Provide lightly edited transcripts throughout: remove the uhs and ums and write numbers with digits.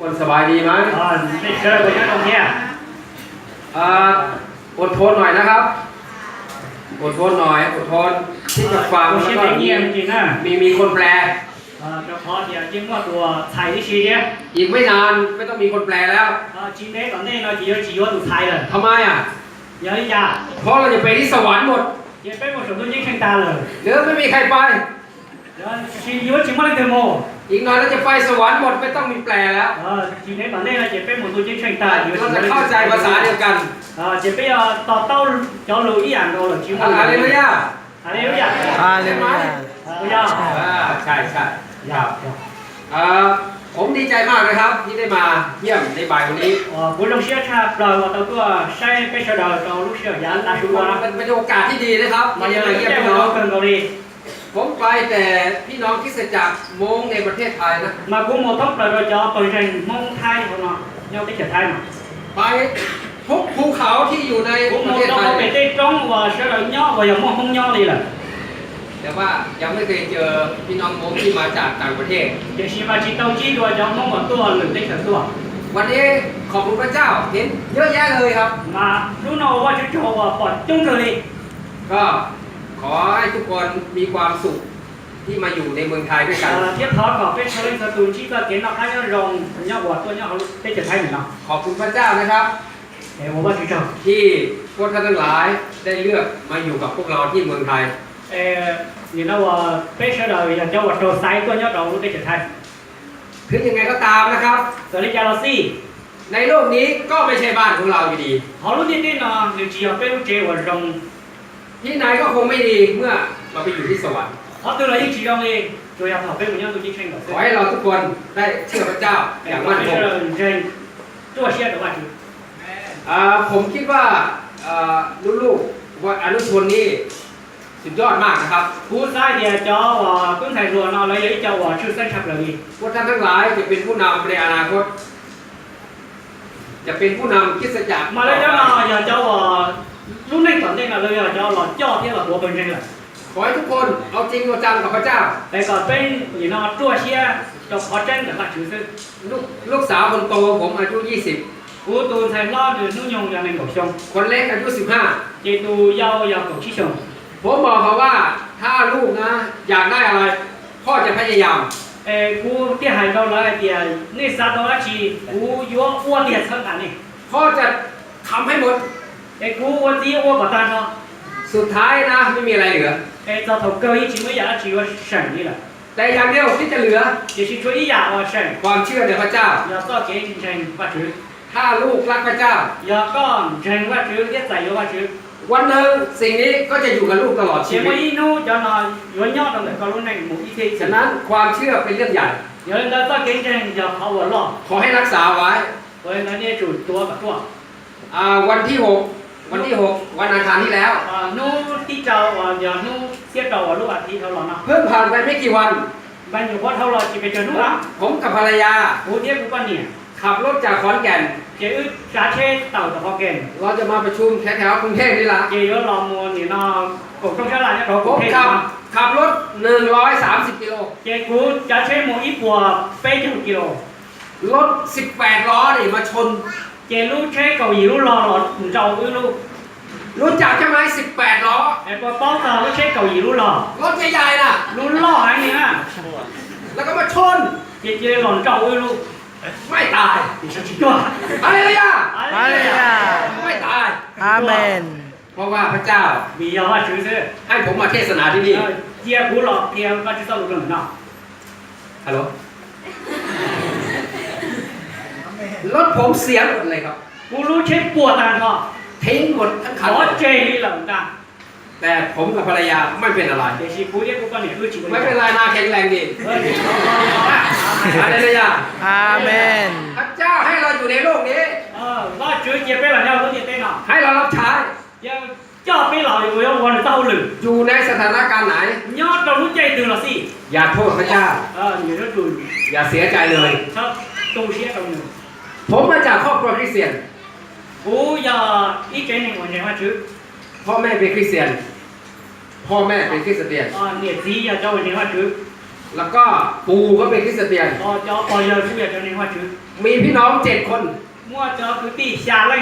คนสบายดีไหมไม่เจอคนตรงนี้อดทนหน่อยนะครับอดทนหน่อยอดทนที่จะฟังแล้วก็มีคนแปลจะพอเดี๋ยวจิ้มว่าตัวไทยที่ชี้เนี่ยอีกไม่นานไม่ต้องมีคนแปลแล้ว今天ก่อนนี้เรา只有读ไทยเลยทำไมอ่ะ有一家เพราะเราจะไปที่สวรรค์หมด也被我什么都已经看了หรือไม่มีใครไป是有情况的demoอีกหน่อยเราจะไปสวรรค์หมดไม่ต้องมีแปลแล้ว今天ก่อนนี้เราจะ被我都已经看到เราจะเข้าใจภาษาเดียวกันจะ被到交流一样多了情况อะไรไม่ยากอะไรไม่ยากอะไรไม่ยากไม่ยากใช่ผมดีใจมากนะครับที่ได้มาเยี่ยมในบ่ายวันนี้ผมลงเชื่อชาเราตัวใช้ไปเชื่อเราลูกเชื่อยันลาชัวเป็นโอกาสที่ดีนะครับมาเยี่ยมพี่น้องผมไปแต่พี่น้องคริสตจักรมงในประเทศไทยนะมาคุ้มหมดทั้งเราจะเปิดใจมงไทยของเราเนี่ยไม่เกิดไทยมาไปทุกภูเขาที่อยู่ในประเทศไทยไปได้ตรงว่าเชื่อเราย่อว่าอย่างมงย่อเลยล่ะแต่ว่ายังไม่เคยเจอพี่น้องมงที่มาจากต่างประเทศเดี๋ยวชีมาจีโต้จีตัวจะมงว่าตัวหรือได้แค่ตัววันนี้ขอบคุณพระเจ้าเห็นเยอะแยะเลยครับมารู้เนาะว่าจะโชว์ว่าปอดจุ้งเลยก็ขอให้ทุกคนมีความสุขที่มาอยู่ในเมืองไทยด้วยกันเทียบทอดกับเป็นเชลิงสตูนที่ก็เก็บนักข่าวรองย่อว่าตัวย่อเขาได้จะไทยเหมือนเนาะขอบคุณพระเจ้านะครับผมว่าที่พวกท่านทั้งหลายได้เลือกมาอยู่กับพวกเราที่เมืองไทยนี่นะว่าเป็นเชลิงอย่างเจ้าว่าตัวไซต์ตัวย่อเราได้จะไทยถึงยังไงก็ตามนะครับตอนนี้จาราซี่ในโลกนี้ก็ไม่ใช่บ้านของเราอยู่ดีเขารู้ดีๆนะหรือจีเอาเป็นเจ้าว่ารงที่ไหนก็คงไม่ดีเมื่อเราไปอยู่ที่สวรรค์เขาตัวเรายิ่งจีรงเลยตัวอย่างเขาเป็นเหมือนอย่างตัวยิ่งเช่นกันขอให้เราทุกคนได้เชื่อพระเจ้าอย่างมั่นคงตัวเชื่อแต่ว่าจีผมคิดว่าลูกๆว่าอนุชนนี่สุดยอดมากนะครับผู้ชายเดียวจะว่าเพิ่งถ่ายรวนเอาแล้วยังจะว่าชื่อเส้นชับเลยพวกท่านทั้งหลายจะเป็นผู้นำในอนาคตจะเป็นผู้นำคริสตจักรมาแล้วจะอยากจะว่ารุ่นในตอนนี้นะเลยอยากจะหล่อย่อที่เราตัวเป็นยังไงขอให้ทุกคนเอาจริงเอาจังกับพระเจ้าแต่ก่อนเป็นอย่างนั้นตัวเชียจะขอแจ้งกับข้าชื่อซึ่งลูกสาวคนโตผมอายุ20ผู้ตูนไทยรอดหรือนุ่งยงอย่างในกบชงคนเล็กอายุ15เจตูยาวยาวกบชิชงผมบอกเขาว่าถ้าลูกนะอยากได้อะไรพ่อจะพยายามกูที่หายเราแล้วเดียวนี่ซาโตะชีกูยัวอ้วนเลียดทั้งนั้นนี่พ่อจะทำให้หมดกูวันที่อ้วนกว่าตาเนาะสุดท้ายนะไม่มีอะไรเหลือจะถูกเกย์จริงไม่อยากจีว่าเฉยนี่แหละแต่อย่างเดียวที่จะเหลือจะช่วยอยากว่าเฉยความเชื่อในพระเจ้าอยากก็เกย์จริงๆว่าถือถ้าลูกรักพระเจ้าอยากก็เฉยว่าถือเรียกใจว่าถือวันหนึ่งสิ่งนี้ก็จะอยู่กับลูกตลอดชีวิตเมื่อยี่นู้จะนอนย้อนยอดตรงไหนก็รู้ในหมู่อีเทฉะนั้นความเชื่อเป็นเรื่องใหญ่เดี๋ยวเราต้องเก่งๆอย่าเขาหัวเราะขอให้รักษาไว้เพราะฉะนั้นเนี่ยจุดตัวกับตัววันที่6วันอังคารที่แล้วนู้ที่เจ้าอย่างนู้เสียเจ้าลูกอาทิตย์เท่าไหร่นะเพิ่งผ่านไปไม่กี่วันมันอยู่ว่าเท่าไหร่ที่ไปเจอนู้นละผมกับภรรยาโอ้เดี๋ยวกูก็เนี่ยขับรถจากขอนแก่นเจ้าชาเช่เต่าจากขอนแก่นเราจะมาประชุมแถวกรุงเทพนี่ละเจ้าลอมวนนี่น้องผมต้องใช้อะไรเนี่ยผมขับรถ130 กิโลเจ้ากูชาเช่โมอีปัวเป๊ะจุดกิโลรถ18 ล้อนี่มาชนเจ้าลูกเช่เกาหลีลูกรอหลอดผมจะเอาลูกรู้จักใช่ไหม18 ล้อปอป้องเราไม่ใช่เกาหลีรู้หรอรถใหญ่ๆน่ะรู้หล่ออะไรเนี่ยแล้วก็มาชนเจ๊หล่อนเจ้าลูกไม่ตายดิฉันคิดว่าอะไรเลยอ่ะไม่ตายอาเมนเพราะว่าพระเจ้ามียาว่าชื่อซื้อให้ผมมาเทศนาที่นี่เจี๊ยบกูหลอกเจี๊ยบก็จะต้องรู้เรื่องเนาะฮัลโหลรถผมเสียหมดเลยครับกูรู้เช็คปวดตันก็ทิ้งหมดทั้งคันขอเจนี่หลังตาแต่ผมกับภรรยาไม่เป็นอะไรเดี๋ยวชีพูดเนี่ยกูก็เนี่ยคือชีไม่เป็นไรนาแข็งแรงดีอะไรเลยอ่ะอาเมนพระเจ้าให้เราอยู่ในโลกนี้ว่าช่วยเจ็บไปหลังเราก็เจ็บไปหน่อยให้เรารับใช้ยังเจ้าไปหล่ออยู่ยังวันเต้าหรืออยู่ในสถานการณ์ไหนยอดเรารู้ใจตื่นหรอสิอย่าโทษพระเจ้าอย่าโทษดูอย่าเสียใจเลยครับตรงเชี่ยตรงนึงผมมาจากครอบครัวคริสเตียนกูอย่าอีกใจหนึ่งวันยังว่าชื่อพ่อแม่เป็นคริสเตียนพ่อแม่เป็นคริสเตียนเนี่ยสีอย่าเจ้าวันยังว่าชื่อ แล้วก็ปู่ก็เป็นคริสเตียน 我要出来叫你话就， มีพี่น้อง7 คน 我叫佢啲下令，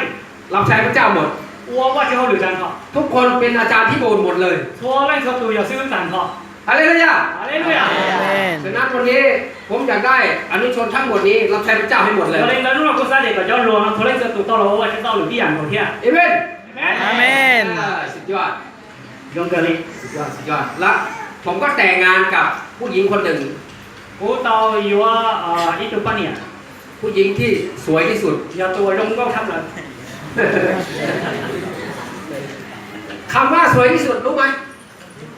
รับใช้พระเจ้าหมด 我就好留站嗬， ทุกคนเป็นอาจารย์ที่โบสถ์หมดเลย 錯令佢都有少少站嗬， อะไรนะย่า 阿你咩啊？ Amen. ฉะนั้นวันนี้ผมอยากได้อนุชนทั้งหมดนี้รับใช้พระเจ้าให้หมดเลย 我令到呢個山嚟個咗路，錯令佢都到咗我就到咗啲人嗰啲啊， เอเมน Amen. สุดยอด 用嘅你， สุดยอดและผมก็แต่งงานกับผู้หญิงคนหนึ่ง 我到要呢度半年， ผู้หญิงที่สวยที่สุด 要做用高級啦， คำว่าสวยที่สุดรู้ไหม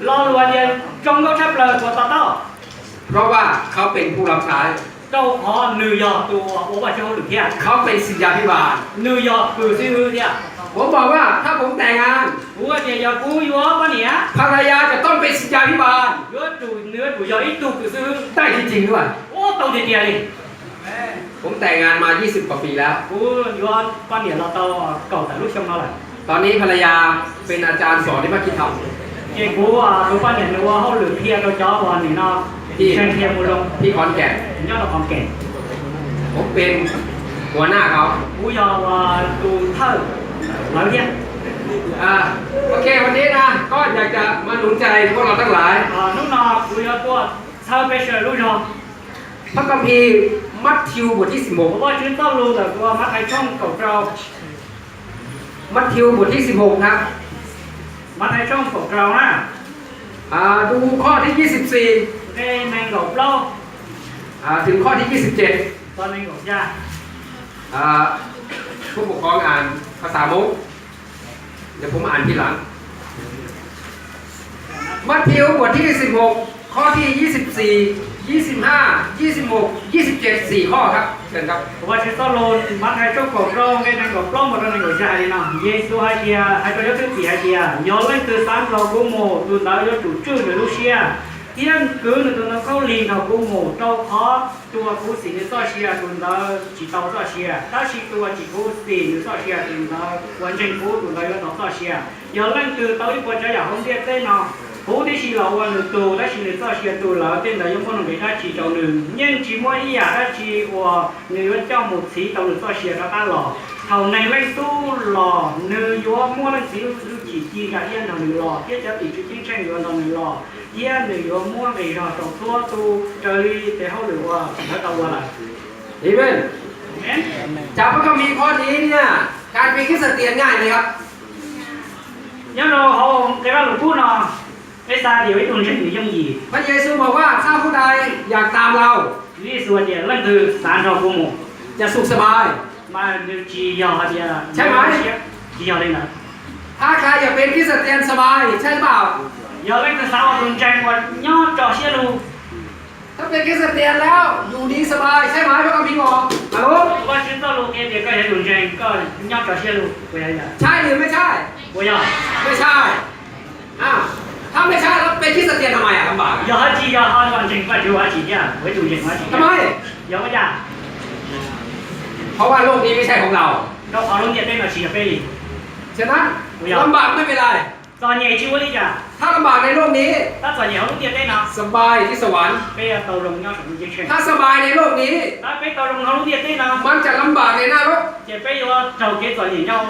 攞話嘢用高級啦，我達到。 เพราะว่าเขาเป็นผู้รับใช้ 到我紐約到我話咗好條片， เขาเป็นศิษยาภิบาล 紐約佢先好啲啊， ผมบอกว่าถ้าผมแต่งงาน 我話就要估要半年啊， ภรรยาจะต้องเป็นศิษยาภิบาล 如果做你做要一度佢先， ได้จริงๆด้วย 我到底點哩？ ผมแต่งงานมา 20 กว่าปีแล้ว 我要半年攞到舊大陸上落嚟， ตอนนี้ภรรยาเป็นอาจารย์สอนที่มัคคิธรรม 結果到半年我好條片到咗話你嗱，上天冇用， ที่ขอนแก่น 然之後就講嘅， ผมเป็นหัวหน้าเขา 我要話做偷兩天， โอเควันนี้นะก็อยากจะมาหนุนใจพวกเราทั้งหลาย นู่นน่ะ我要做抄俾上路上， พระคัมภีร์มัทธิวบทที่ 我話轉道路就我乜係衝cầu州， 16 มัทธิวบทที่ 16 ครับ 乜係衝cầu州啦。 ดูข้อที่ Cái mang gọc lâu 24 ถึงข้อที่ 27 con mang gọc ra ผู้ปกครองอ่านภาษามงเดี๋ยวผมอ่านทีหลัง มัทธิวบทที่ 16 ข้อที่ 24 25 26 27 4 ข้อครับเชิญครับ và chúng ta luôn mắt hai chỗ gọc lâu cái mang gọc lâu mà nó mang gọc ra đi nào Giêsu hai kia hai chỗ thứ gì hai kia nhớ lên từ sáng lâu của mồ từ đó cho chủ trương để Lucia thiên cứ là từ nó câu liền nào của mồ đâu khó tua cú xỉ như sao xia từ đó chỉ tàu sao xia ta chỉ tua chỉ cú xỉ như sao xia từ đó hoàn thành cú từ đó nó sao xia nhớ lên từ tới qua trái nhà không biết tên nào cú thì chỉ là hoàn được tù đó chỉ là sao xia tù là tên là những con người ta chỉ cho nữ nhưng chỉ mỗi ý à đó chỉ của người vẫn cho một xí tàu được sao xia đó ta lò hầu này lên tu lò nữ yếu mua lên xí chỉ cả yên nào nữ lò tiếp cho tỷ chú chính tranh yếu nào nữ lò yên nữ yếu mua về rồi trồng thua tu chơi để hậu đượcว่าถ้าตะวันละ เอเมนจากพระคัมภีร์ข้อนี้เนี่ยการเป็นคริสเตียนง่ายไหมครับ nhớ đâu họ cái đó là cú nào cái ta điều ấy tuần sinh người trong gì พระเยซูบอกว่าถ้าผู้ใดอยากตามเรา lý do gì lên từ sản phẩm của một จะสุขสบาย mà chỉ giờ thì Chắc nói. chỉ giờ đây là ถ้าใครอยากเป็นคริสเตียนสบายใช่หรือเปล่า giờ lên từ sao tuần tranh và nhớ trò xe luôn ถ้าเป็นคริสเตียนแล้วอยู่ดีสบายใช่ไหมพระคัมภีร์บอกฮัลโหล và chúng ta luôn cái việc cái tuần tranh có nhớ trò xe luôn vậy là ใช่หรือไม่ใช่ bây giờ ไม่ใช่ถ้าไม่ใช่แล้วเป็นคริสเตียนทำไมลำบาก giờ chỉ giờ họ hoàn thành phải chịu chỉ nha với tuần tranh phải chỉ ทำไม giờ bây giờ เพราะว่าโลกนี้ไม่ใช่ของเรา đâu họ luôn nhận đây là chỉ là phê ฉะนั้นลำบากไม่เป็นไร còn nhảy chưa đi chả ถ้าลำบากในโลกนี้ ta còn nhảy luôn nhận đây nào สบายที่สวรรค์ bây giờ tàu rồng nhau sẵn dây chuyền ถ้าสบายในโลกนี้ ta bây tàu rồng nó luôn nhận đây nào มันจะลำบากในหน้ารก chỉ bây giờ tàu kia còn nhảy nhau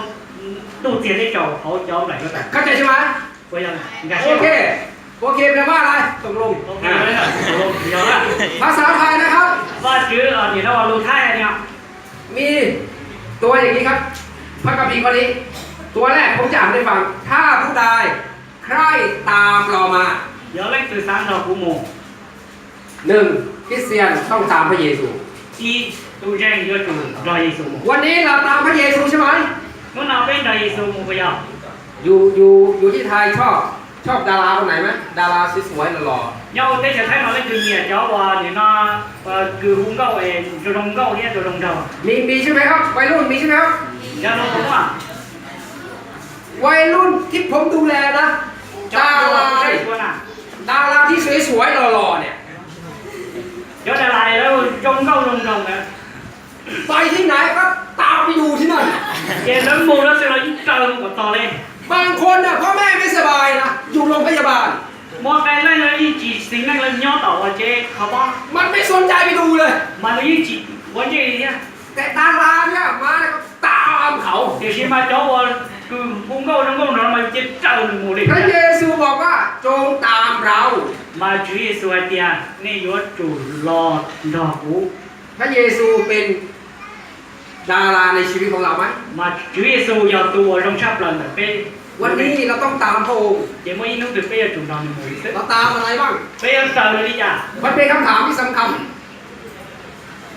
tu tiền đi tàu họ cho lại các bạn เข้าใจใช่ไหม bây giờ gà โอเค โอเคแปลว่าอะไรตกลง ok đấy là giờ là ภาษาไทยนะครับ và chứ ở thì nó là lưu thai này ạ มีตัวอย่างนี้ครับ พระคัมภีร์ข้อนี้ ตัวแรกผมจะอ่านให้ฟัง ถ้าผู้ใดใคร่ตามเรามา giờ lên từ sáng đầu của mùa หนึ่งคริสเตียนต้องตามพระเยซู chi tu tranh do chủ rồi Giêsu một วันนี้เราตามพระเยซูใช่ไหม muốn nào bên rồi Giêsu một bây giờ อยู่ที่ไทยชอบดาราคนไหนไหมดาราสวยๆหล่อ nhau cái trở thấy nó lên từ nhiệt gió và thì nó cứ hung câu ấy rồi đồng câu đi rồi đồng đầu ๆมีใช่ไหมครับวัยรุ่นมีใช่ไหมครับ giờ nó đúng không ạ วัยรุ่นที่ผมดูแลนะ cho ดา nó รา là cái gì à ดาราที่สวยๆหล่อๆเนี่ย cho là lại đó trong câu đồng đồng này ไปที่ไหนก็ตามไปอยู่ที่นั่น giờ lớn mù nó sẽ là trời một to lên บางคนน่ะพ่อแม่ไม่สบายนะอยู่โรงพยาบาล một cái này là ý chỉ tính năng là nhỏ tàu ở chế không bao มันไม่สนใจไปดูเลย mà nó ý chỉ vấn đề gì nhá แต่ดาราเนี่ยมาเนี่ยก็ตามเขา thì khi mà cháu cứ cũng câu nó mà chết trâu được một พระ đi เยซูบอกว่าจงตามเรา mà Chúa Giêsu ai tia nên yếu chủ lò đỏ cũ พระเยซูเป็นดาราในชีวิตของเราไหม mà Chúa Giêsu giờ tu ở trong sắp lần là pe วันนี้เราต้องตามพระองค์ chỉ mới nó được pe chủ đòn được một ít เราตามอะไรบ้าง pe sợ là đi à มันเป็นคำถามที่สำคัญ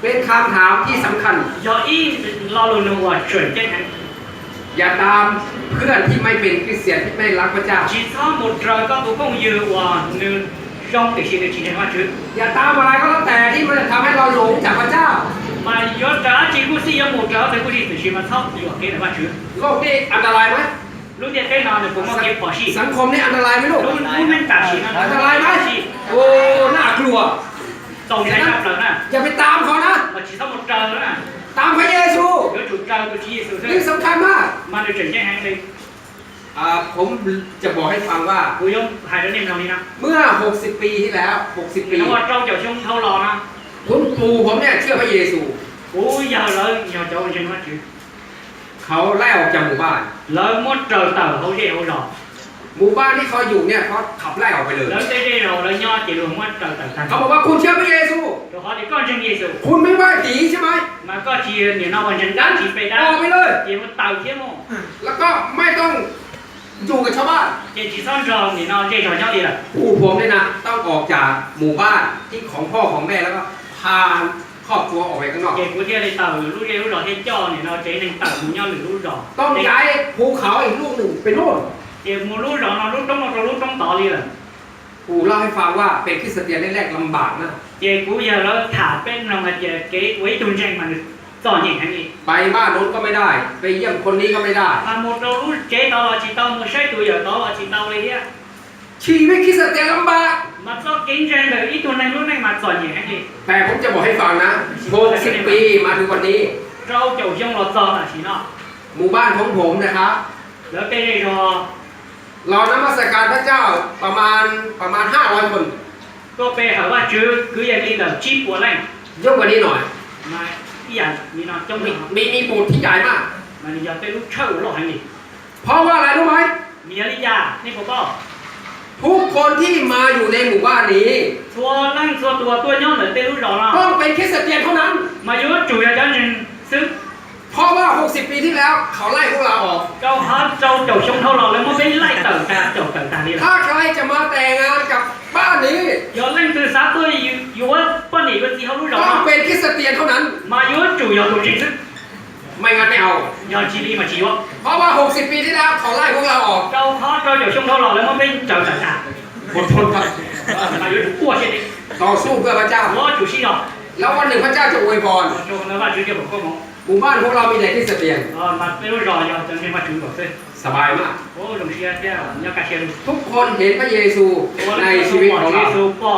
เป็นคำถามที่สำคัญ giờ ý lo lồn nó vào chuyển chết hẳn อย่าตามเพื่อนที่ไม่เป็นคริสเตียนที่ไม่รักพระเจ้า chỉ có một trời có một công dự và nương trong cái sự chỉ nên hoa chữ อย่าตามอะไรก็แล้วแต่ที่มันจะทำให้เราหลงจากพระเจ้า mà yếu trả chỉ có sử dụng một trở thì có gì từ khi mà thóc yếu cái này hoa chữ โลกนี้อันตรายไหม lúc này cái nào thì cũng có kiếm bỏ xì สังคมนี้อันตรายไหมลูก lúc mình trả xì อันตรายไหม xì โอ้น่ากลัว tổng thái sắp lần à อย่าไปตามเขานะ mà chỉ có một trời nữa à ตามพระเยซู yếu chủ trời của Chúa Giêsu นี่ thôi สำคัญมาก mà được chuyển chết hẳn đi ผมจะบอกให้ฟังว่า กูยงหายแล้วเนี่ยเรานี่นะ เมื่อ 60 ปีที่แล้ว 60 ปี แล้วว่าเจ้าเจ้าช่วงเท่ารอนะ คุณปู่ผมเนี่ยเชื่อพระเยซู กูยาวเลยยาวเจ้าเช่นว่าจื้อ เขาไล่ออกจากหมู่บ้าน เลยมดเจอเต่าเขาเรียกรอ หมู่บ้านที่เขาอยู่เนี่ยเขาขับไล่ออกไปเลย แล้วได้ได้เราเลยย่อจีรวมมดเจอเต่าทัน เขาบอกว่าคุณเชื่อพระเยซู เดี๋ยวเขาได้ก้อนเชิงเยซู คุณไม่ไหว้ผีใช่ไหม มาก็จีเนี่ยนวันเชิงด้านจีไปได้ ออกไปเลย จีมันเต่าเที่ยวโม่ แล้วก็ไม่ต้องอยู่กับชาวบ้าน จีจีซ่อนรองเนี่ยนอนเจ้าเจ้าดีละ ปู่ผมเนี่ยนะต้องออกจากหมู่บ้านที่ของพ่อของแม่แล้วก็พาครอบครัวออกไปข้างนอก จีกูเที่ยวในเต่าหรือลูกเรียกลูกหล่อเที่ยวจ้อเนี่ยนอนเจ๊หนึ่งเต่าหมูย่อหรือลูกหล่อ ต้องย้ายภูเขาอีกลูกหนึ่งไปโน่น จีหมูลูกหล่อนอนลูกต้องนอนลูกต้องต่อเลยล่ะ ปู่เล่าให้ฟังว่าเป็นคริสเตียนแรกๆลำบากนะ จีกูgiờ nó thả bên lòng làจีcái quấy tuần tranh mà đượcต่ออย่างนี้ ไปบ้านโน้นก็ไม่ได้ ไปเยี่ยมคนนี้ก็ไม่ได้ một đầu lúc chế tao là chỉ tao một sai tuổi giờ tao là chỉ tao lấy á ชีวิตคริสเตียนลำบาก mà tao kinh doanh được ít tuần này lúc này mà giỏi nhỉ anh đi แต่ผมจะบอกให้ฟังนะ60 ปีมาถึงวันนี้ rau chậu trong lọt giò là chỉ nó หมู่บ้านของผมนะครับ แล้วเป็นไงรอ เรานมัสการพระเจ้าประมาณ500 คน ก็ไปหาว่าชื่อคืออย่างนี้แบบชีพหัวแรง เยอะกว่านี้หน่อย มาที่อย่างนี้เนาะจ้องมี มีโบสถ์ที่ใหญ่มาก มันอยากเป็นลูกเช่าหรออันนี้ เพราะว่าอะไรรู้ไหม มีอริยานี่ผมบอก ทุกคนที่มาอยู่ในหมู่บ้านนี้ ตัวนั่งตัวย่อเหมือนเป็นลูกหล่อเนาะ ต้องเป็นคริสเตียนเท่านั้น มาอยู่จุยาจันทร์ซึ่ง เพราะว่า 60 ปีที่แล้วเขาไล่พวกเราออก เจ้าฮัทเจ้าชงเท่าเราแล้วมันเป็นไล่เต่าตาเจ้าเต่าตานี่แหละ ถ้าใครจะมาแต่งงานกับบ้านนี้ ย้อนเล่นคือซาตัวอยู่ว่าป้าหนีเป็นที่เขารู้หรอ ต้องเป็นคริสเตียนเท่านั้น มาอยู่จุยาตัวจริงซึ่ง ไม่งั้นไม่เอา ย้อนชีรีมาชีวะ เพราะว่า 60 ปีที่แล้วเขาไล่พวกเราออก เจ้าฮัทเจ้าชงเท่าเราแล้วมันเป็นเจ้าตา อดทนครับ มาอยู่อ้วนใช่ไหม ต่อสู้เพื่อพระเจ้า ว่าจุชีเนาะ แล้ววันหนึ่งพระเจ้าจะอวยพร จงแล้วว่าจุเกี่ยวกับข้อมูล หมู่บ้านพวกเรามีแต่คริสเตียน มาไม่รู้รอย้อนจังเป็นมาจุก่อนสิ สบายมาก โอ้หลวงเชียร์เจ้าเนี่ยกาเชียร์ ทุกคนเห็นพระเยซูในชีวิตของเรา เยซูป้อ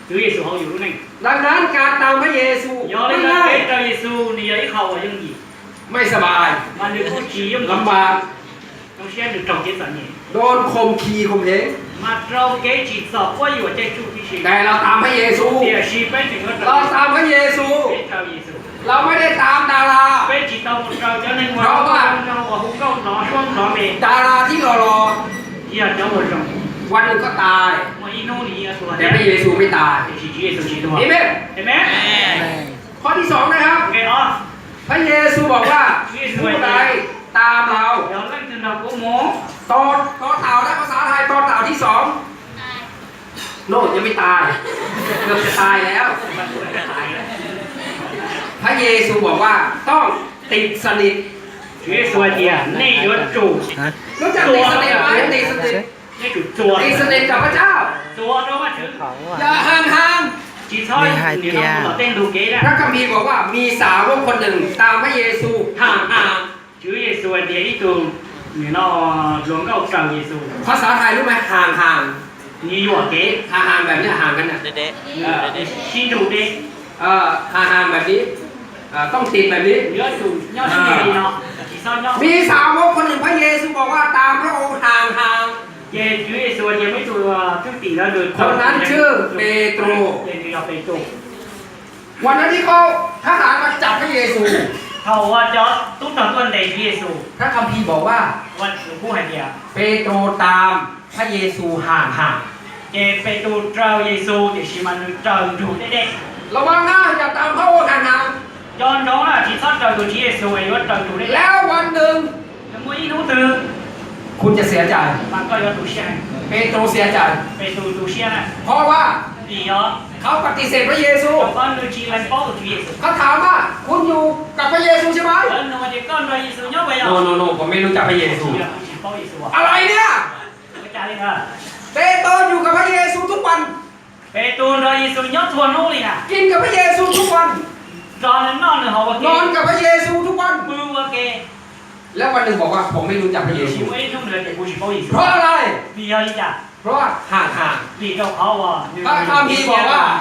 หรือเยซูเขาอยู่รู้ไหม ดังนั้นการตามพระเยซู ย้อน ไม่ เล่น ง่าย เจ้าเยซูนี่ยังเขายังดี ไม่สบาย มันดูผู้ชี้ยัง ลำบาก ต้องเชียร์ดูตรงเจสันนี่ โดนข่มขีข่มเหง มาเราเกจิสอบว่าอยู่ใจชูที่ชี แต่เราตามพระเยซู เดี๋ยวชีไปถึงก็ เราตามพระเยซู เป็นเจ้าเยซู เราไม่ได้ตามดารา เป็นจิตเราเราจะในวันเราว่าหุ่นเก้าหนอช่วงหนอเมย์ ดาราที่รอ เยี่ยเจ้าหัวจง วันหนึ่งก็ตาย มาอีโน่นี่ตัว แต่พระเยซูไม่ตาย ชีเยซูชีตัว เอเมน เห็นไหม ข้อที่ 2 นะครับ โอเคอ๋อ พระเยซูบอกว่าผู้ใดตามเรา เดี๋ยวเล่นถึงเราก็โม ต่อเต่าและภาษาไทยต่อเต่าที่ 2 โน่ยังไม่ตายเกือบจะตายแล้ว มันจะตายแล้ว พระเยซูบอกว่าต้องติดสนิท เยซูเดียนี่ยศจู รู้จักติดสนิทไหมติดสนิท นี่จุดจัว ติดสนิทกับพระเจ้า จัวเราว่าถึง อย่าห่าง จีซ่อยนี่เราเต้นดูเก๋ ๆ นะ พระคัมภีร์บอกว่ามีสาวกคนหนึ่งตามพระเยซูห่าง ชื่อเยซูเดียที่ตัวนี่เราหลวงเก้าเจ้าเยซู ๆภาษาไทยรู้ไหมห่าง นี่อยู่เก๋ ๆห่างๆแบบนี้ห่างกันน่ะ ชี้ดูเด็ก ห่างๆแบบนี้ต้องติดแบบนี้ เยอะจูเยอะที่นี่เนาะจีซ่อยเนาะ มีสาวกคนหนึ่งพระเยซูบอกว่าตามพระองค์ห่างๆ เยซูยังไม่ตัวทุกตีแล้วเลย คนนั้นชื่อเปโตร เยซูเปโตร วันนั้นที่เขาทหารมาจับพระเยซู เขาว่าจะตุ้งต่อต้นเดเยซู พระคัมภีร์บอกว่า วันหลวงพ่อให้เดีย เปโตรตามพระเยซูห่าง เปโตรเจ้าเยซูเดี๋ยวชิมันเจ้าอยู่เด็ก ๆระวังนะอย่าตามพระองค์ห่าง ๆย้อนน้องอ่ะที่ทอดเจ้าตัวเยซูไอ้วัดเจ้าอยู่เด็ก ๆแล้ววันหนึ่ง แล้วมื่อนี้นู้ตื่น คุณจะเสียใจ มันก็ย้อนดูเชียน เปโตรเสียใจ เปโตรดูเชียนอ่ะ เพราะว่า ดีเนาะ เขาปฏิเสธพระเยซู ก้อนดูชีมันป้องตัวเยซู เขาถามว่าคุณอยู่กับพระเยซูใช่ไหม แล้วนอนเด็กก้อนตัวเยซูย่อไปอ่ะ โนผมไม่รู้จักพระเยซู ป้องเยซูอ่ะ อะไรเนี่ย กระจายเลยค่ะ เปโตรอยู่กับพระเยซูทุกวัน เปโตรตัวเยซูย่อทัวร์โน่เลยนะ กินกับพระเยซูทุกวัน ตอนนั้นนอนเลยเหรอวะ นอนกับพระเยซูทุกวัน มือวะเก แล้ววันหนึ่งบอกว่าผมไม่รู้จักพระเยซู ชิวไอ้ทุ่มเลยแต่กูชิป้องเยซู เพราะอะไร ดีเยอะจ้ะ เพราะว่าห่าง ดีเจ้าเขาอ่ะ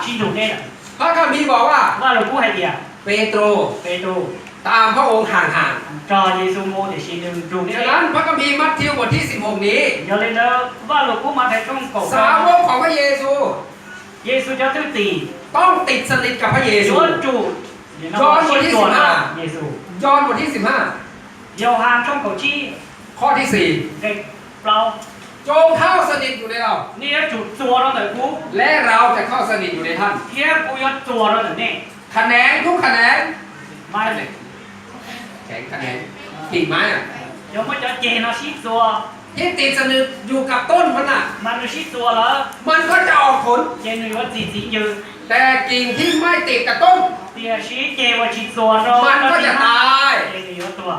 ชี้ถูกเนี่ย ๆพระคัมภีร์บอกว่า ว่าหลวงพ่อให้เดีย เปโตร เปโตร ตามพระองค์ห่าง จอเยซูโมเดี๋ยวชี้หนึ่งถูก ๆ เนี่ ฉะ ย นั้นพระคัมภีร์มัทธิวบทที่ 16 นี้ เดี๋ยวเลยนะว่าหลวงพ่อมาไทยต้องกบ สาวกของพระเยซู เยซูจะตื้อตี ต้องติดสนิทกับพระเยซู ย้อนจูดเยซู ยอห์นบทที่ เดี๋ยวหางช่องเขาชี้ 15 ข้อที่ เด็กเรา 4 จงเข้าสนิทอยู่ในเรา นี่จุดตัวเราแต่กู และเราจะเข้าสนิทอยู่ในท่าน เทียบกูยอดตัวเราแต่เนี่ย แขนงทุกแขนง ไม่เลย แข็งแขนงกิ่งไม้อะ เดี๋ยวมันจะเจนเอาชี้ตัว ที่ติดสนิทอยู่กับต้นมันอ่ะ มันชี้ตัวแล้ว มันก็จะออกผล เจนว่าจีจียืน แต่กิ่งที่ไม่ติดกับต้น เตียชี้เจว่าชี้ตัวเรา มันก็จะตาย เจนยอดตัว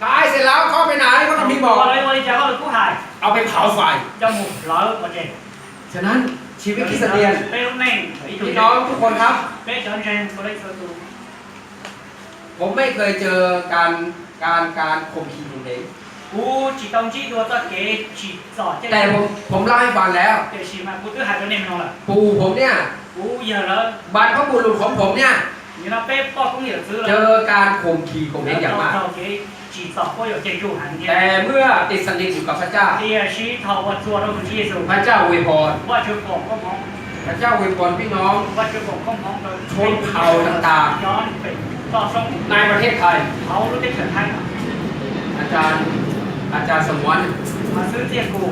ตายเสร็จแล้วเข้าไปไหนพระคัมภีร์บอก อะไรวันจะเขาหรือผู้หาย เอาไปเผาไฟ จมูกร้อยกว่าเจน ฉะนั้นชีวิตคริสเตียน เป็นลูกเน่ง พี่น้องทุกคนครับ เป็นจอนเจนคนเล็กตัวตัว ผมไม่เคยเจอการข่มขีดตรงนี้ กูจีตองจีตัวตัวเก๋จีสอดเจน แต่ผมเล่าให้ฟังแล้ว เดี๋ยวชี้มากูตื้อหายตัวเนี่ยมันละ ปู่ผมเนี่ย กูเยอะแล้ว บรรพบุรุษของผมเนี่ย 你那背包工也ซื้อ เจอการข่มขีดข่มเหงอย่างมาก เราเก๋จีสอบก็有建筑行业 แต่เมื่อติดสนิทอยู่กับพระเจ้า 第二是头我做了个耶稣 พระเจ้าอวยพร 我就讲讲讲 พระเจ้าอวยพรพี่น้อง 我就讲讲讲的 ชนเผ่าต่าง ย้อนไปต่อช่อง ๆในประเทศไทย เขารู้ได้เฉินไทย อาจารย์สมวน มาซื้อเจียกู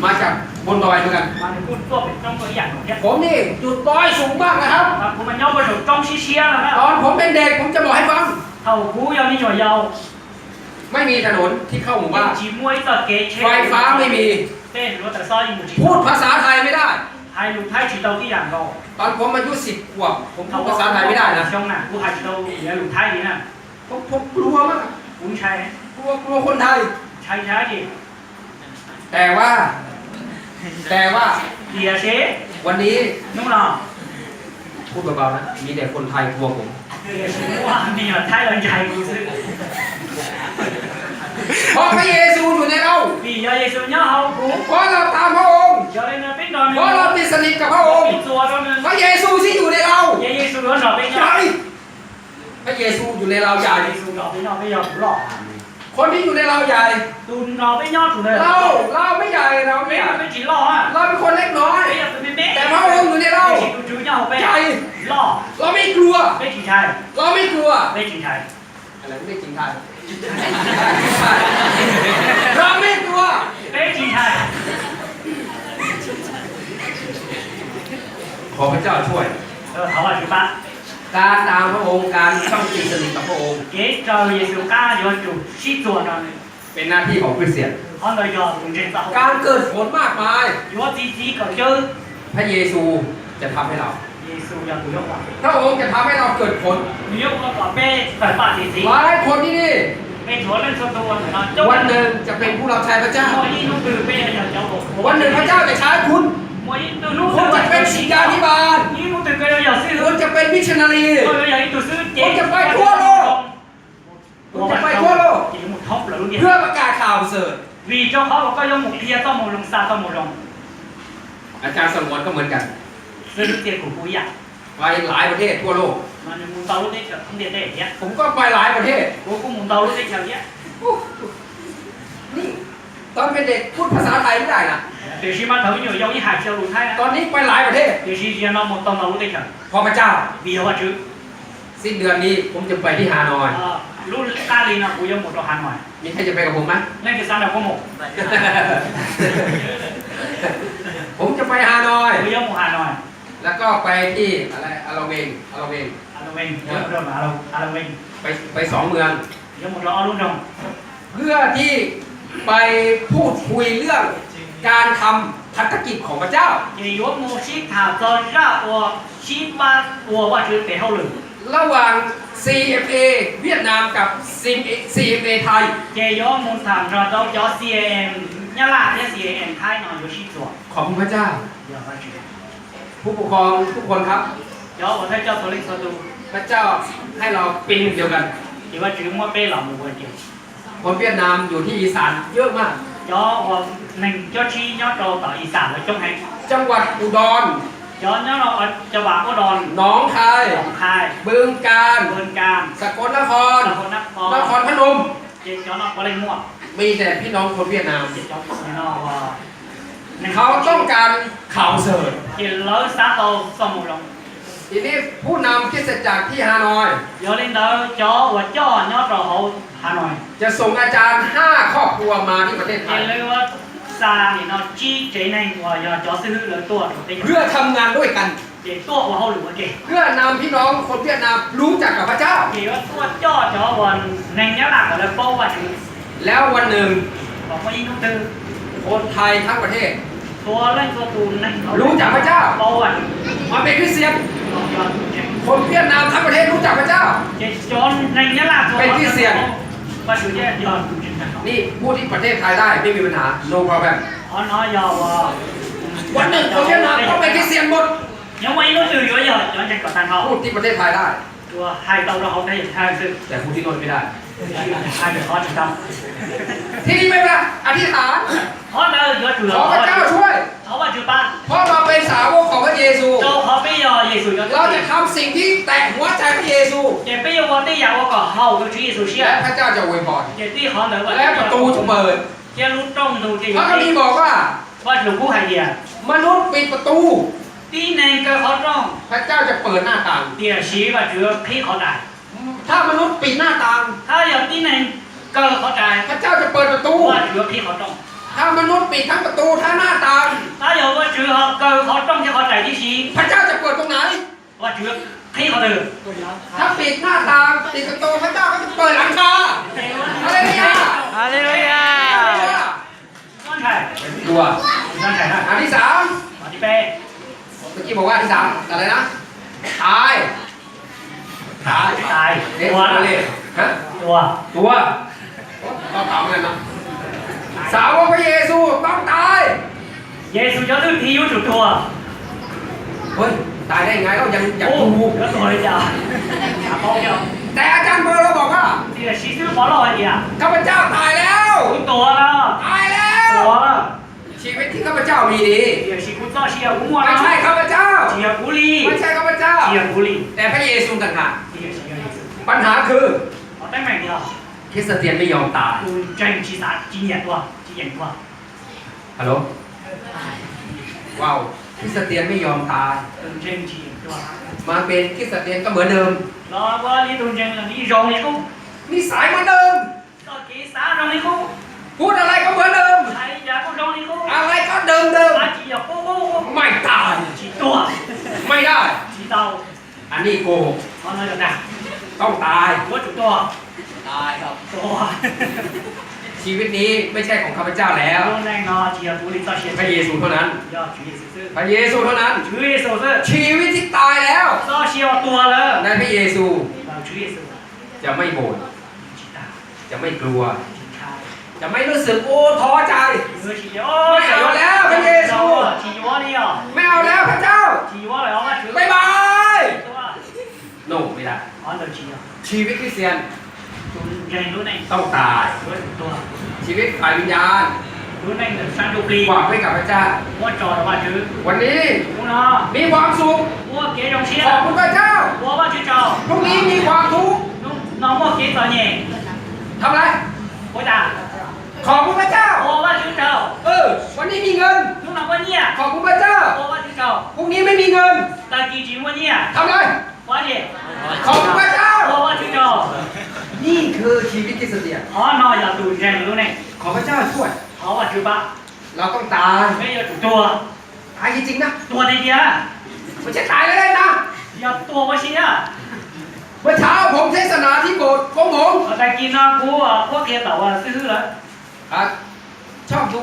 มาจากบนดอยเหมือนกัน มาพูดตัวเป็นจ้องตัวอย่างของแก ผมนี่จุดดอยสูงมากนะครับ ผมมันย่อมาถึงจ้องชี้เชียแล้วนะ ตอนผมเป็นเด็กผมจะบอกให้ฟัง เท่ากูยังมีหน่วยยาว ไม่มีถนนที่เข้าหมู่บ้าน จีมวยตัดเก๋เช็ ไฟฟ้าไม่มี เต้นรถแต่ซ้อยหมู่จี พูดภาษาไทยไม่ได้ ไทยลูกไทยจีเตาที่อย่างเรา ตอนผมอายุ10 ขวบผมพูดภาษาไทยไม่ได้นะ ช่องน่ะกูหายจีเตาอย่างลูกไทยนี่นะ ผมกลัวมาก กูใช้ กลัวคนไทย ใช้ดิ แต่ว่า เดียเช วันนี้ นุ่งหล่อ พูดเบาๆนะ มีแต่คนไทยกลัวผม เดียเชว่ามีแบบไทยเราใจกูซื้อ เพราะพระเยซูอยู่ในเรา ปียาเยซูเนี่ยเขากู เพราะเราตามพระองค์ ยาเลยนะเป็นตอนนึง เพราะเราติดสนิทกับพระองค์ เป็นตัวตอนนึง พระเยซูที่อยู่ในเรา เยซูร้อนหล่อเป็น ให ยา ญ่พระเยซูอยู่ในเราใหญ่ เยซูหล่อเป็นยอเป็นยอหล่อ คนที่อยู่ในเราใหญ่ ตูนหล่อเป็นยอถูกเลย เราไม่ใหญ่เราไม่ ไม่ ใหญ่ ไม่จีหล่ออ่ะ เราเป็นคนเล็กน้อย ไม่อยากเป็นเบ๊ะ แต่พระองค์อยู่ในเรา จีดูจูเนี่ยเขาเป็นหล่อ เราไม่กลัว ไม่จีไทย เราไม่กลัว ไม่จีไทย อะไรไม่จริงไทยเราไม่กลัว ไม่จีไทย ขอพระเจ้าช่วย เขาว่าจีบ้า การตามพระองค์การต้องติดสนิทกับพระองค์ เก๋เจ้าเยซูก้ายอจูชี้ตัวตอนนึง เป็นหน้าที่ของคริสเตียน เขาเลยยอตรงเจนต่อ การเกิดผลมากมาย อยู่ว่าจีก็เจอ พระเยซูจะทำให้เรา เยซูยังอยู่ยกว่า พระองค์จะทำให้เราเกิดผล อยู่ยกว่าเป้ใส่ปากจี หลายคนที่นี่ เป็นถั่วเป็นตัวเหมือนกัน วันหนึ่งจะเป็นผู้รับใช้พระเจ้า มวยยิ่งนุ่งคือเป้อย่างเจ้าบอก วันหนึ่งพระเจ้าจะใช้คุณ มวยยิ่งตัวนุ่ง คุณจะเป็นศิษยาธิบาล ยิ่งนุ่งถึงก็อยากซื้อ คุณจะเป็นมิชชันนารี ก็อยากตัวซื้อเจ๊ คุณจะไปทั่วโลกคุณจะไปทั่วโลก จีหมดท็อปแล้วรู้เนี่ย เพื่อประกาศข่าวเสริฐ vì cho họ có giống một kia to một lồng xa to một lồng อาจารย์สมวนก็เหมือนกัน ซื้อลูกเตียของกูอยาก ไปหลายประเทศทั่วโลก มันมุนเตาลูกเตียแบบทั้งเดียดอย่างเงี้ย ผมก็ไปหลายประเทศ กูมุนเตาลูกเตียอย่างเงี้ย นี่ต ตอนเป็นเด็กพูดภาษาไทยไม่ได้นะ แต่ชีมันถึงอยู่ยาวยี่ห้าเชียวรู้ไทยนะ ตอนนี้ไปหลายประเทศ แต่ชีเรียนเราหมดตอนเรารู้ได้จัง พอพระเจ้า มีว่าจื้อ สิ้นเดือนนี้ผมจะไปที่ฮานอย รู้ตาลีนะกูยังหมดตัวหันหน่อย มีใครจะไปกับผมไหม เล่นที่สามแบบก็หมด ผมจะไปฮานอย กูยังหมดหันหน่อย แล้วก็ไปที่อะไรอาราเวง อาราเวงยังเริ่มอาราเวง ไปสองเมือง ยังหมดเราเอาลุ่นดง เพื่อที่ไปพูดคุยเรื่องการทำพันธกิจของพระเจ้า 也有某些他在让我西巴我ว่าจื้อแต่เท่าเลย ระหว่าง CFA เวียดนามกับ CFA ไทย 也有某他让到叫 CAM เนี่ยล่ะเนี่ย CAM ไทยเนาะ有去做 ขอบคุณพระเจ้า 要ว่าจื้อ ผู้ปกครองทุกคนครับ 有我在叫头领说都 พระเจ้าให้เราเป็นหนึ่งเดียวกัน 有ว่าจื้อมัวไปหลังมือเดียว คนเวียดนามอยู่ที่อีสานเยอะมาก 有我mình cho chi nhớ đồ tại ý sản ở trong hành จังหวัดอุดร cho nhớ nó ở cho bà có đòn หนองคาย đồng khai บึงกาฬ vườn cam สกลนคร là con nắp นค con รพนม chị cho nó có lên mua มีแต่พี่น้องคนเวียดนาม chị cho nó mình เขาต้องการข่าวเสริฐ chị lớn sát tô xong một lòng ทีนี้ผู้นำคริสตจักรที่ฮานอย giờ lên đó cho và cho nhớ đồ hộ Hà Nội จะส่งอาจารย์ 5 ครอบครัวมาที่ประเทศไท chị ย lấy qua xa thì nó chi chế này và giờ cho sư hữu lớn tua đầu tiên เพื่อทำงานด้วยกัน chị tua và hậu lửa chị เพื่อนำพี่น้องคนเวียดนามรู้จักกับพระเจ้า chị có tua cho và nành nhớ lạc ở đây bao và chị แล้ววันหนึ่ง có có ý thông tư คนไทยทั้งประเทศ ตัวเล่นตัวตูนนั่น รู้จักพระเจ้า โอ้ย มาเป็นคริสเตียนคนเวียดนามทั้งประเทศรู้จักพระเจ้า เจ็ดจนในนี้ล่ะตัว เป็นคริสเตียน ว่าสุดยอดยอด นี่พูดที่ประเทศไทยได้ไม่มีปัญหา no problem อ๋อน้อยยาวว่า วันหนึ่งคนเวียดนามต้องเป็นคริสเตียนหมด ยังไม่รู้สึกเยอะๆย้อนจากก่อนตันเขา พูดที่ประเทศไทยได้ ตัวให้เตาเราเขาได้ยังไงซึ่ง แต่พูดที่โน่นไม่ได้ ให้เดี๋ยวเขาจะท ที่นี่ไม่เป็นไรอธิษฐาน ำเพราะเราเยอะจุด ขอพระเจ้าช่วย เขาว่าจุดบ้าน เพราะเราเป็นสาวกของพระเยซู โจเขาไม่ยอเยซูเยอะ เราจะทำสิ่งที่แตะหัวใจพระเยซู เจ็บไม่ยอวันที่อยากว่าก่อเขาก็ชื่อเยซูเชื่อ และพระเจ้าจะอวยพร เจ็บที่เขาเลยว่า และประตูจะเปิด เจ้ารู้ตรงดูจริง พระคัมภีร์บอกว่า ว่าหลวงปู่ไฮเดีย มนุษย์ปิดประตู ที่ในก็เขาตรง พระเจ้าจะเปิดหน้าต่าง เดี๋ยวชี้ว่าจุดพี่เขาได้ ถ้ามนุษย์ปิดหน้าต่าง ถ้าอย่างที่ในก็เข้าใจ พระเจ้าจะเปิดประตู ว่าถือพี่เขาต้อง ถ้ามนุษย์ปิดทั้งประตูทั้งหน้าต่าง ถ้าอย่างว่าถือเขาต้องที่เข้าใจที่ชี้ พระเจ้าจะเปิดตรงไหน ว่าถือพี่เขาถือ ถ้าปิดหน้าต่างปิดประตูพระเจ้าก็จะเปิดหลังคาอะไรเนี่ย Hallelujah. นั่นใช่ ตัว นั่นใช่นะ อันที่สาม อันที่เป้ เมื่อกี้บอกว่าอันที่สามอะไรนะตายตาย ตาย เด็ก ตัว มาเลยฮะ ตัว ตัวก็ถามกันนะสาวกพระเยซูต้องตาย เยซูจะเลือกที่ยุจุดตัว เฮ้ยตายได้ไงเรายังอยาก โอ้ ดู แล้วตัวเลยจ้ะขาโป้เดียว แต่อาจารย์เบอร์เราบอกว่า ที่จะชี้ซื้อฟอลโล่ไอเดีย ข้าพเจ้าตายแล้ว ตัวแล้ว ตายแล้ว ตัวแล้ว ชีวิตที่ข้าพเจ้ามีดี เดี๋ยวชี้กุญแจชี้หัว ไม่ นะ ใช่ข้าพเจ้า ชี้กุลี ไม่ใช่ข้าพเจ้า ชี้กุลี แต่พระเยซูต่างหาก ชี้ชี้เยซู ปัญหาคือ เอาได้ไหมเดียว คริสเตียนไม่ยอมตาย คุณใจชี้สาชี้เหยียดตัวชี้เหยียดตัว ฮัลโหลว้าวคริสเตียนไม่ยอมตาย คุณใจชี้เหยียดตัว มาเป็นคริสเตียนก็เหมือนเดิม แล้วว่านี่คุณใจนี่รองนี่กู นิสัยเหมือนเดิม ก็กีสารองนี่กู พูดอะไรก็เหมือนเดิม ใครอยากกูรองนี่กู อะไรก็เดิมเดิม มาชี้เหยียดกูกู ไม่ตาย ชี้ตัว ไม่ได้ ชี้เตา อันนี้โกหก เอาหน่อยกันนะ ต้องตาย หัวจุดตัว ตายครับ ตัว ชีวิตนี้ไม่ใช่ของข้าพเจ้าแล้ว โดนแรงนอชี้กุลีต่อชี้ พระเยซูเท่านั้น ยอดชี้ซื้อ พระเยซูเท่านั้น ชี้เยซูซื้อ ชีวิตที่ตายแล้ว ต่อชี้ตัวเลย ในพระเยซู เราชี้เยซู จะไม่บ่น ชี้ตา จะไม่กลัว ชี้ชาย จะไม่รู้สึกโอ้ท้อใจ เมื่อชี้โอ้ชี้วัวนี่อ่ะ ไม่เอาแล้วพระเจ้า ชี้วัวเลยเอามาถือ บ๊ายบาย ตัว โนไม่ได้ อ๋อเดี๋ยวชี้อ่ะ ชีวิตคริสเตียน คุณใจรู้ไหน ต้องตาย รู้ตัว ชีวิตฝ่ายวิญญาณ รู้ไหนเดี๋ยวฉันดูปลี ฝากไว้กับพระเจ้า ว่าจอดว่าถือ วันนี้ กูเนาะ มีความสุข ว่าเกยงเชีย ขอบคุณพระเจ้า ว่าว่าชื่อเจ้า พรุ่งนี้มีความทุกข์ น้องว่าเกยต่อเนี่ย ทำไร โอ้ยตา ขอบคุณพระเจ้า ว่าว่าชื่อ วันนี้มีเงิน lúc nào quan nhỉ ขอบคุณพระเจ้า có quan thì cầu พรุ่งนี้ไม่มีเงิน ta kỳ chính quan nhỉ ทำไง quan gì ขอบคุณพระเจ้า có quan thì cầu นี่คือชีวิตคริสเตียน họ nói là tù rèn luôn này ขอพระเจ้าช่วย họ là chú bác เราต้องตาย bây giờ chủ tua ตายจริงๆนะ tua này kìa ไม่ใช่ตายเล่นๆนะ giờ tua quá xí à เมื่อเช้าผมเทศนาที่โบสถ์ของผม ở đây kia nó cú quốc kia tàu sư hư rồi อ่ะชอบดู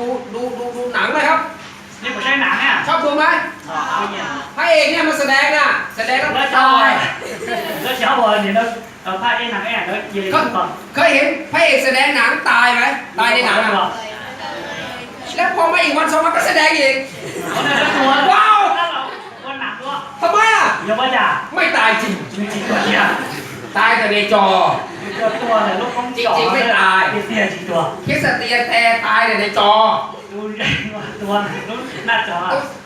หนังไหมครับ nhưng mà say nặng à ชอบดูไหม bây giờ พระเอกเนี่ยมันแสดงนะแสดงแล้ว nó ตาย cháu bò thì nó pha cái nặng ấy nó về ก็ không còn เคยเห็นพระเอกแสดงหนังตายไหมตายในหนังอะแล้วพอมาอีกวันสองวันก็แสดงอีก wow con nặng quá ทำไมอ่ะ giờ bao giờ ไม่ตายจริง mình chỉ còn nha ตายแต่ในจอ cho tua là lúc không Chị nhỏ mới nữa tài. cái tiền chỉ tua คริสเตียนแต่ตายแต่ในจอ tu tua lúc nát chó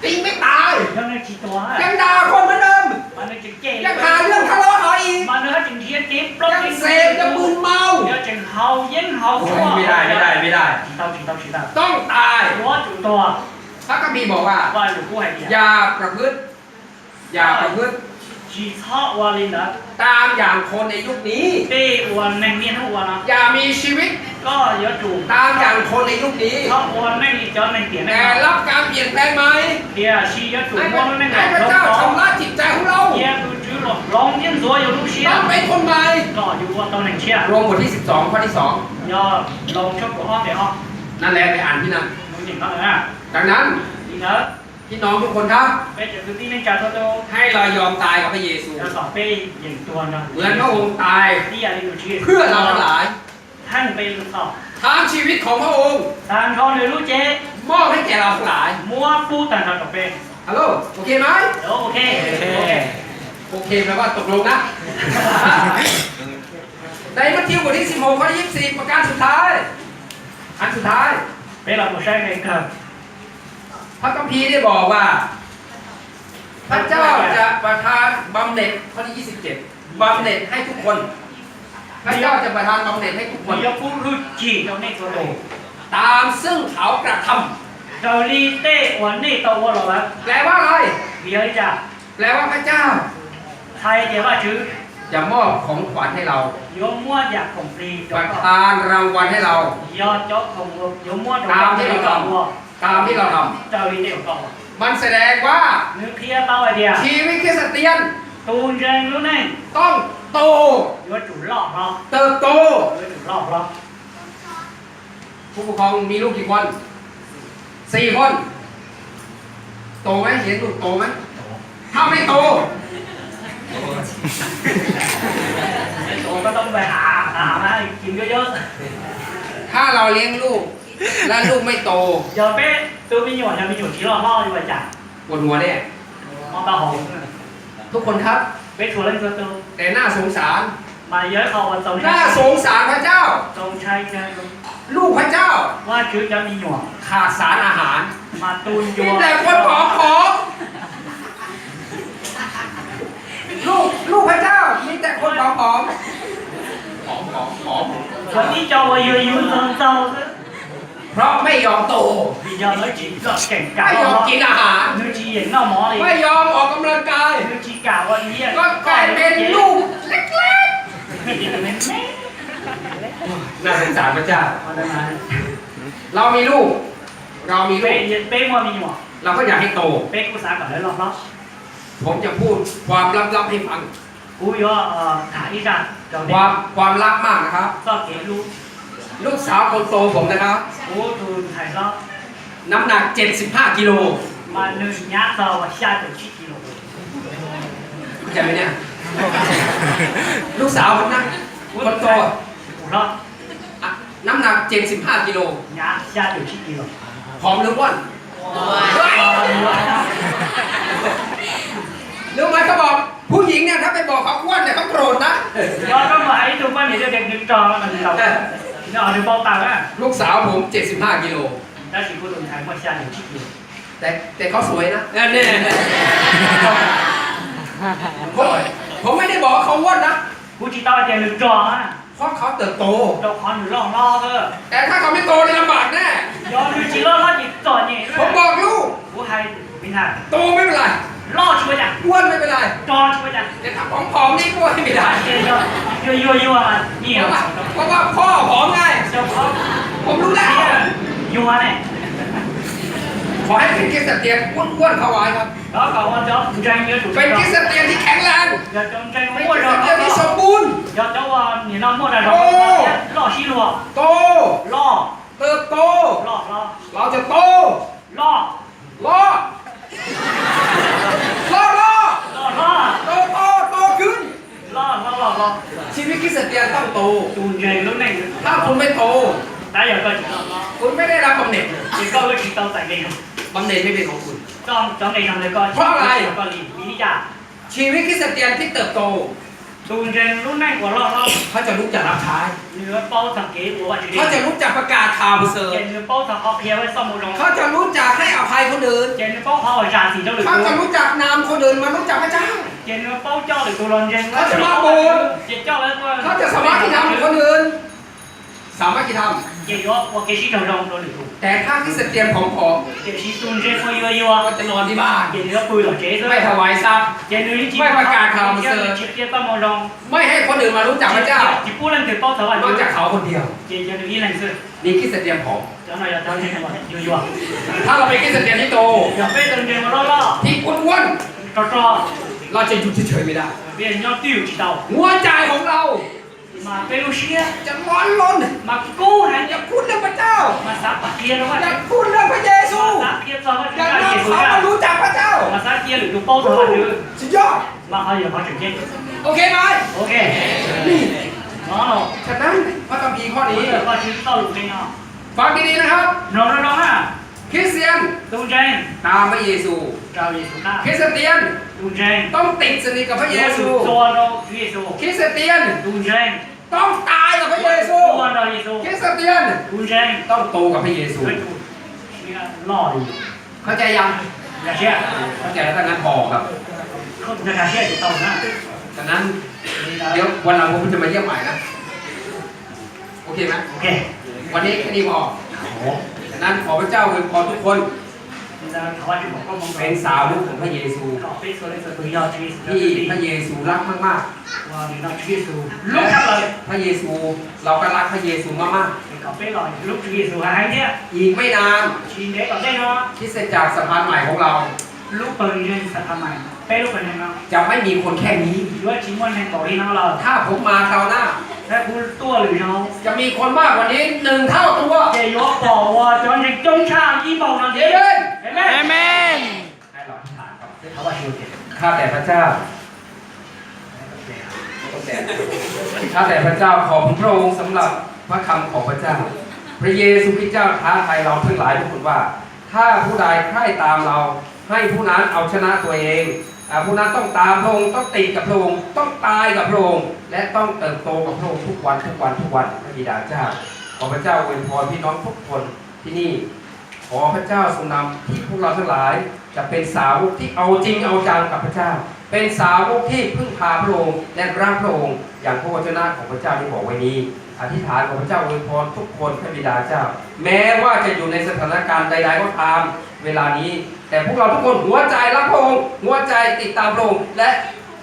จริงไม่ตาย cho nên chỉ tua ยังด่าคนเหมือนเดิม mà nó chỉ chê ยังหาเรื่องทะเลาะเขาอีก mà nó chỉ thiên tiếp ยังเสพจะมึนเมา giờ chừng hầu dính hầu ไม่ได้ chỉ tao ต้องตาย chúa chủ tua พระคัมภีร์บอกว่า qua được cô hay gì อย่าประพฤติ chỉ thọ qua lên đó ตามอย่างคนในยุคนี้ tê uốn này miên hậu uốn nó อย่ามีชีวิต có giờ chủ ตามอย่างคนในยุคนี้ thọ uốn này thì cho mình tiền แต่ này รับการเปลี่ยนแปลงไหม thì chỉ giờ chủ ให้พ uốn nó ให้ này พระ không เจ้า có ชำระจิตใจของเรา giờ tu chữ lộc long nhân rồi giờ lúc ต้ xia องเป็นคนใหม่ có dù qua tàu này chia รวมบทที่ 12 ข้อที่ do long cho của họ để họ 2 นั่นแหละไปอ่านที่นั่น nó nhìn nó nữa ดังนั้น đi nữa พี่น้องทุกคนครับ bây giờ cứ tin lên chào tôi ให้เรายอมตายกับพระเยซู cho sọ bê nhìn tuần rồi เหมือนพระองค์ตาย đi à đi được chuyện เพื่อเราทั้งหลาย thanh bê được sọ ทั้งชีวิตของพระองค์ ทางเขาเลยรู้เจ๊ มอบให้แก่เราทั้งหลาย มัวปูแต่ทางกับเป็น ฮัลโหลโอเคไหม เดี๋ยวโอเคโอเค โอเคแปลว่าตกลงนะ ในมัทธิวบทที่ 16 ข้อที่ 24 ประการสุดท้าย อันสุดท้าย เป็นเราใช้ในการ พระคัมภีร์ได้บอกว่า พระเจ้าจะประทานบำเหน็จข้อที่ 27 บำเหน็จให้ทุกคน พระเจ้าจะประทานบำเหน็จให้ทุกคน มียกผู้รู้จีตรงนี้ตัวโต ตามซึ่งเขากระท เราลีเต้วันนี้ตัวเราแล้ว ำแปลว่าอะไร เบียร์จ้ะ แปลว่าพระเจ้า ไทยเดี๋ยวว่าชื่อ จะมอบของขวัญให้เรา โยมมัวอยากของฟรี ประทานรางวัลให้เรา ยอดจบของโยมมัว ตามที่เราท ตามที่เราท เจ้าลีเต้ของ ำมันแสดงว่า นึกเคลียร์เต้าไอเดีย ชีวิตคริสเตียน ตูนเรงรู้ไหม ต้องโต โยจุหลอกเรา เติบโต โยจุหลอกเรา ผู้ปกครองมีลูกกี่คน 4 คน โตไหมเห็นลูกโตไหมถ้าไม่โต โตก็ต้องไปหามากินเยอะ ถ้าเราเลี้ยงลูก และลูกไม่โต ๆgiờ bé tôi mới nhỏ nhà mình nhỏ chỉ lo ho như vậy chả ปวดหัวเนี่ย con tao hồng ทุกคนครับ bé chùa lên cơ tôi แต่น่าสงสาร mà giới họ vẫn sống น่าสงสารพระเจ้า sống trai trai ลูกพระเจ้า qua chữ cho mình nhỏ ขาดสารอาหาร mà tôi มี vô แต่คนผอมลูกพระเจ้ามีแต่คนผอมผอม วันนี้cho vào yêu yêu sâu sâu เพราะไม่ยอมโต vì giờ nó chỉ là cảnh ไม่ cả ยอม nó กินอาหาร nó chỉ hiện nó mó đi ไม่ยอมออกกำลังกาย nó chỉ cả vào ý ก็กลายเป็นลูกเล็ก ๆน่าสงสารพระเจ้า เรามีลูก เรามีลูก bé mua mình nhỏ เราก็อยากให้โต bé cô sáng ở đấy lọc lắm ผมจะพูดความลับๆให้ฟัง cú yo thả đi ra rồi ความลับมากนะครับ do kế lu ลูกสาวคนโตผมนะครับ cú từ thải lo น้ำหนัก 75 กิโล mà nữ nhá sau và xa từ 9 kg เข้าใจไหมเนี่ย ลูกสาวผมนะคนโต cú lo อ่ะน้ำหนัก 75 กิโล nhá xa từ 9 kg ผอมหรืออ้วนรู้ไหมเขาบอก ผู้หญิงเนี่ยถ้าไปบอกเขาอ้วนเนี่ยเขาโกรธนะ do có phải tụi con để cho đẹp đứng trò mình đầu nó ở được bao tàu á ลูกสาวผม 75 กิโล đó chỉ có tuần tháng mà xa từ 9 kg แต่เขาสวยนะเนี่ยผมไม่ได้บอกว่าเขาอ้วนนะ cú chỉ tao đẹp đứng trò á เพราะเขาเติบโต เราขออยู่ล่องล่อเถอะ แต่ถ้าเขาไม่โตในลำบากแน่ ย้อนดูจีล่อล่อจีจ่อนี่ ผมบอกลูก ผู้ให้ไม่ทัน โตไม่เป็นไร ล่อช่วยจัง อ้วนไม่เป็นไร จอช่วยจัง แต่ถ้าผอมๆนี่กล้วยไม่ได้ เดี๋ยวยัวมานี่ เพ เหร ราะ อ ว่าเพราะว่าพ่อผอมไง เจ้าเขา ผมรู้แล้ว ยัวเนี่ย ขอให้เป็นคริสเตียนอ้วนๆเข้าไว้ครับ แล้วเขาว่าจะใจเยอะถูก เป็นคริสเตียนที่แข็งแรง อย่าจงใจ เป็น มั่ว คริ เรา สเตียนที่สมบูรณ์ อย่าเจ้าว่า你那มั่วเราล่อชี้รัว โต ล่อ เติบโต ล่อล่อ เราจะโต ล่อ ล้อล้อล้อ ล่อล่อ โตขึ้น ล่อล่อล่อล่อ ชีวิตคริสเตียนต้องโต ตูนใจรู้ไหม ถ้าคุณไม่โต ได้อย่าก็จีล่อล่อ คุณไม่ได้รับบำเหน็จ จีก็ไม่จีเต้าใส่เลย บำเหน็จไม่เป็นของคุณ trong này trong này coi có gì lý giải ชีวิตคริสเตียนที่เติบโต tuần trên lúc này của lo เขาจะรู้จักรับใช้ nửa bao thằng kế của bạn เขาจะรู้จักประกาศข่าวประเสริฐ trên nửa bao thằng họ kia với xong một เขา đồng จะรู้จักให้อภัยคนอื่น trên nửa bao họ trả gì cho được เขาจะรู้จักนำคนอื่นมารู้จักพระเจ้า trên nửa bao cho được tôi lần trênเขาจะมาโบสถ์ trên cho đấy เขาจะสามัคคีธรรมกับคนอื่นสามัคคีธรรม trên đó qua cái gì trong đồng tôi được แต่ถ้าคริสเตียนผอม trên gì tuần trên qua yêu ๆ yêu ก็จะนอนที่บ้าน trên nửa bùi ở chế ไม่ thôi ถวายทรัพย์ trên nửa chỉ Mấy bà cà khảo mà sờ. chỉ có một đồng ไม่ให้คนอื่นมารู้จักพระเจ้า chỉ cú lên từ bao thở นอกจาก bạn เขาคนเดียว trên trên nửa lần xưa นี่คริสเตียนผอม cho này là tao trên này yêu yêu ถ้าเราเป็นคริสเตียนที่โต อย่าไปเดินเดินมาล่อ ที่อ้วน ๆจอ ๆเราจะหยุดเฉยๆไม่ได้ ๆเป็นยอดติ้วจีเตา หัวใจของเรา มาเปรูเชีย จะร้อนรน มากู้นะ อย่าพูดเรื่องพระเจ้า มาซักปากเกียร์แล้วว่า อย่าพูดเรื่องพระเยซู มาซักเกียร์ซอว่า อย่า จะ นำ เยซู เขา นะ มารู้จักพระเจ้า มาซักเกียร์หรือดูโป้ถอดหรือ สุดยอด มาเขาอย่าเขาถึงเย็น โอเคไหม โอเคน้อง ฉะนั้นพระคัมภีร์ข้อนี้ ก็ชิ้นต่อหลุดเลยเนาะ ฟังดีๆนะครับ น้องอ่ะ คริสเตียน ตูนเจน ตามพระเยซู เราเยซูนะ คริสเตียน ตูนเจน ต้องติดสนิทกับพระเยซู ตัวเราเยซู คริสเตียน ตูนเจน ต้องตายกับพระเยซู ตัวเราเยซู คริสเตียน ตูนเจน ต้องโตกับพระเยซู นี่ล่ออยู่ เข้าใจยัง อย่าเชื่อ เข้าใจแล้วถ้างั้นพอครับ เขาจะเชื่อจะต้องนะ ฉะนั้นเดี๋ยววันหลังผมจะมาเยี่ยมใหม่นะ โอเคไหม โอเค วันนี้แค่นี้พอฉะนั้นขอพระเจ้าอวยพรทุกคน เราขอจะบอกว่ามึง เป็นสาวกของพระเยซู ขอไปส่วนในส่วนตัวยอดชีวิต ที่พระเยซูรักมาก ว่ามีน้องชีวิตสู ๆ ลูกครับเลย พระเยซูเราก็รักพระเยซูมาก ขอไปหน่อยลูกชีวิตสูหายเนี่ย ๆ อีกไม่นาน ชีเด็กก่อนได้เนาะ คริสตจักรสะพานใหม่ของเรา ลูกเปิดเรียนสัตว์ใหม่ไปลูกเป็นยังไง จะไม่มีคนแค่นี้ หรือว่าชิ้นวันแห่งต่อที่น้องเรา ถ้าผมมาคราวหน้า แค่พูดตัวหรือน้อง จะมีคนมากกว่านี้1 เท่าตัว เดี๋ยวยกบอกว่าจนถึงจงชายี่บอกนะ เย เดี๋ยว เล่น เห็นไหม Amen. ให้เราถามครับ เขาว่าชีวิต ข้าแต่พระเจ้า ข้าแต่พระเจ้าขอบพระองค์สำหรับพระคำของพระเจ้า พระเยซูคริสต์เจ้าท้าทายเราทั้งหลายทุกคนว่า ถ้าผู้ใดใคร่ตามเรา ให้ผู้นั้นเอาชนะตัวเองผู้นั้นต้องตามพระองค์ต้องติดกับพระองค์ต้องตายกับพระองค์และต้องเติบโตกับพระองค์ทุกวันทุกวันทุกวันพระบิดาเจ้า ขอพระเจ้าอวยพรพี่น้องทุกคนที่นี่ ขอพระเจ้าทรงนำที่พวกเราทั้งหลายจะเป็นสาวกที่เอาจริงเอาจังกับพระเจ้า เป็นสาวกที่พึ่งพาพระองค์และรักพระองค์อย่างพระวจนะของพระเจ้าที่บอกไว้นี้ อธิษฐานของพระเจ้าอวยพรทุกคนพระบิดาเจ้า แม้ว่าจะอยู่ในสถานการณ์ใดๆก็ตามเวลานี้ แต่พวกเราทุกคนหัวใจรักพระองค์หัวใจติดตามพระองค์และ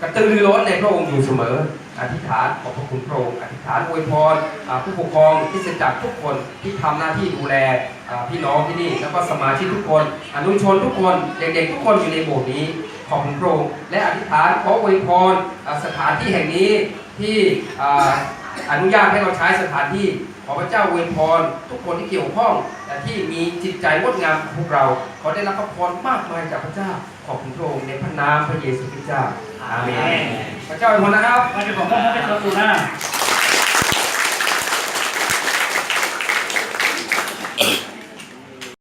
กระตือรือร้นในพระองค์อยู่เสมอ อธิษฐานขอบพระคุณพระองค์อธิษฐานอวยพรผู้ปกครองที่สจักรทุกคนที่ทำหน้าที่ดูแลพี่น้องที่นี่แล้วก็สมาชิกทุกคนอนุชนทุกคนเด็กๆทุกคนอยู่ในโบสถ์นี้ขอบคุณพระองค์และอธิษฐานขออวยพรสถานที่แห่งนี้ที่อนุญาตให้เราใช้สถานที่ขอพระเจ้าอวยพรทุกคนที่เกี่ยวข้องแต่ที่มีจิตใจงดงามของพวกเราขอได้รับพระพรมากมายจากพระเจ้าขอบคุณพระองค์ในพระนามพระเยซูคริสต์เจ้าอาเมนพระเจ้าอวยพรนะครับ ว่าจะบอกว่าเขาเป็นตัวนะ